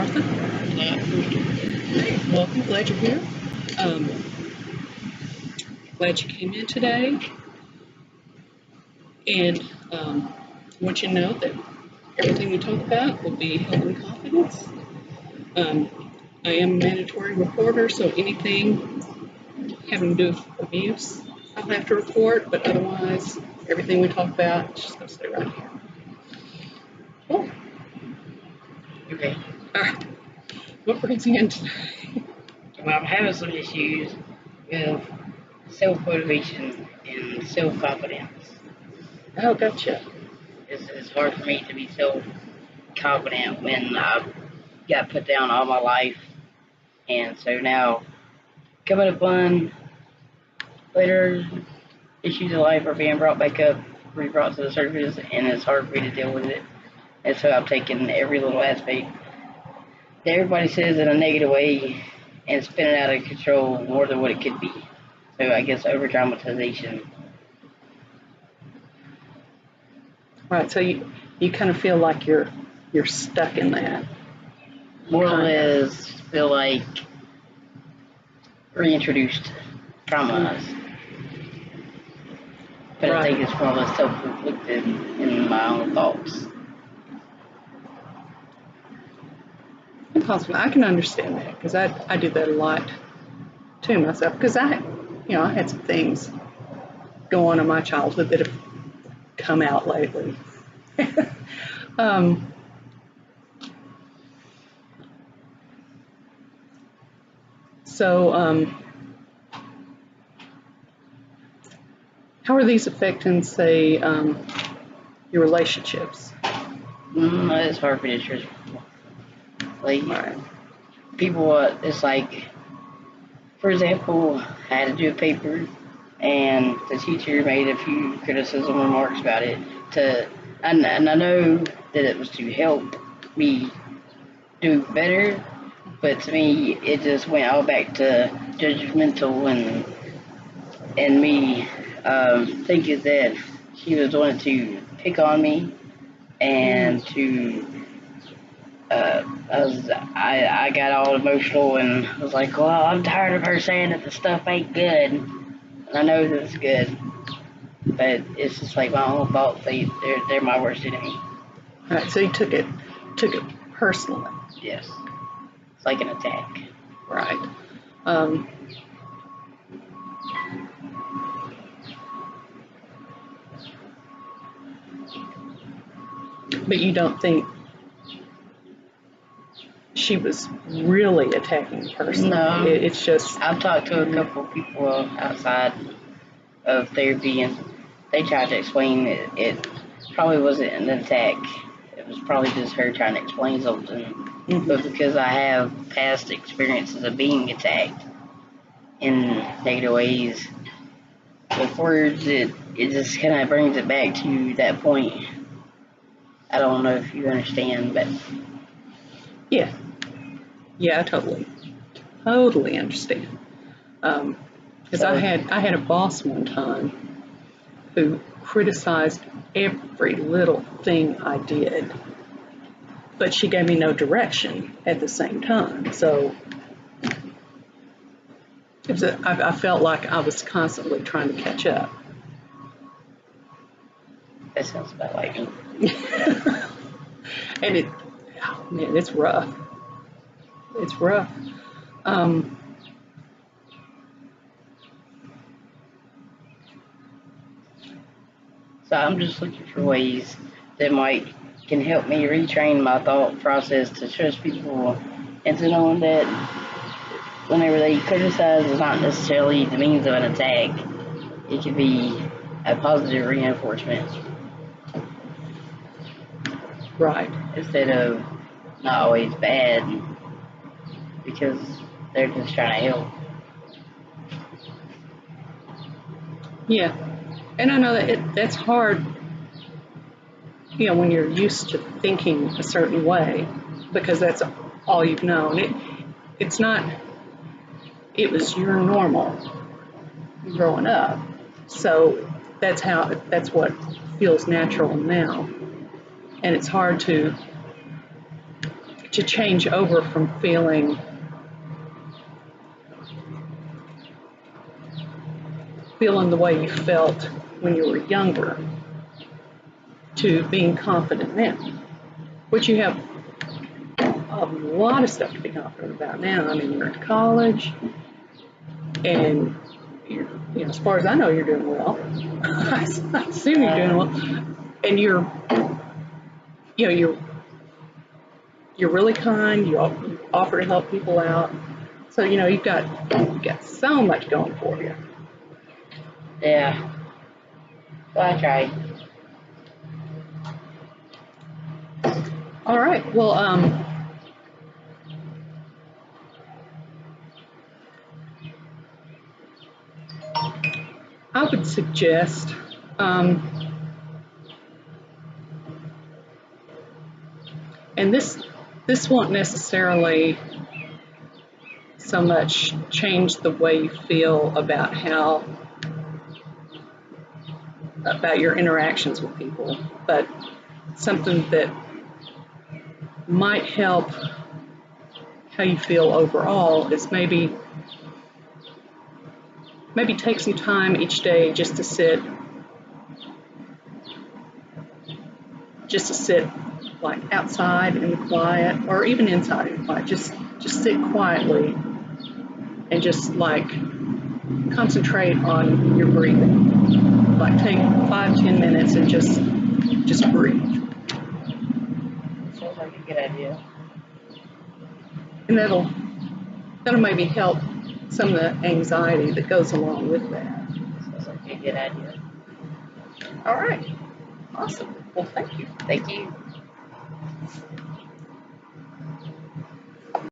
Martha. Hey, welcome. Glad you're here. Um, Glad you came in today. And want you to know that everything we talk about will be held in confidence. I am a mandatory reporter, so anything having to do with abuse, I'll have to report, but otherwise, everything we talk about is just going to stay right here. Cool. Okay. All right. What brings you in today? Well, I'm having some issues with self-motivation and self-confidence. Oh, gotcha. It's hard for me to be self-confident when I've got put down all my life. And so now, coming upon later issues in life are being brought back up, brought to the surface, and it's hard for me to deal with it. And so I've taken every little aspect that everybody says in a negative way and spin it out of control more than what it could be. So I guess over dramatization. Right, so you kind of feel like you're stuck in that. More or less feel like reintroduced traumas. But I think it's more or less self-inflicted in my own thoughts. Possibly, I can understand that because I do that a lot to myself because I had some things go on in my childhood that have come out lately. So how are these affecting, say, your relationships? It's hard for me to trust people. Like, people, it's like, for example, I had to do a paper, and the teacher made a few criticism remarks about it. And I know that it was to help me do better, but to me, it just went all back to judgmental and me thinking that she was wanting to pick on me and to. I got all emotional and was like, well, I'm tired of her saying that the stuff ain't good. And I know that it's good, but it's just like my own thoughts. They're my worst enemy. All right, so you took it personally. Yes, it's like an attack. Right. But you don't think she was really attacking the person? No. It's just... I've talked to a couple of people outside of therapy, and they tried to explain it probably wasn't an attack. It was probably just her trying to explain something. Mm-hmm. But because I have past experiences of being attacked in negative ways, with words, it just kind of brings it back to that point. I don't know if you understand, but... Yeah, I totally understand. Because I had a boss one time who criticized every little thing I did, but she gave me no direction at the same time. So I felt like I was constantly trying to catch up. That sounds about like me. And it's rough. It's rough. So I'm just looking for ways that can help me retrain my thought process to trust people and to know that whenever they criticize is not necessarily the means of an attack. It could be a positive reinforcement. Right. Instead of not always bad, because they're just trying to help. Yeah. And I know that that's hard, when you're used to thinking a certain way, because that's all you've known. It was your normal growing up. So that's what feels natural now. And it's hard to to change over from feeling the way you felt when you were younger to being confident now, which you have a lot of stuff to be confident about now. I mean, you're in college, and as far as I know, you're doing well. I assume you're doing well, and you're really kind. You offer to help people out, so you've got so much going for you. Yeah. Well, I tried. All right. Well, I would suggest and this won't necessarily so much change the way you feel about your interactions with people, but something that might help how you feel overall is maybe take some time each day just to sit like outside in the quiet, or even inside in the quiet. Just sit quietly and just like concentrate on your breathing. Like take 5-10 minutes and just breathe. Sounds like a good idea. And that'll maybe help some of the anxiety that goes along with that. Sounds like a good idea. All right. Awesome. Well, thank you. Thank you.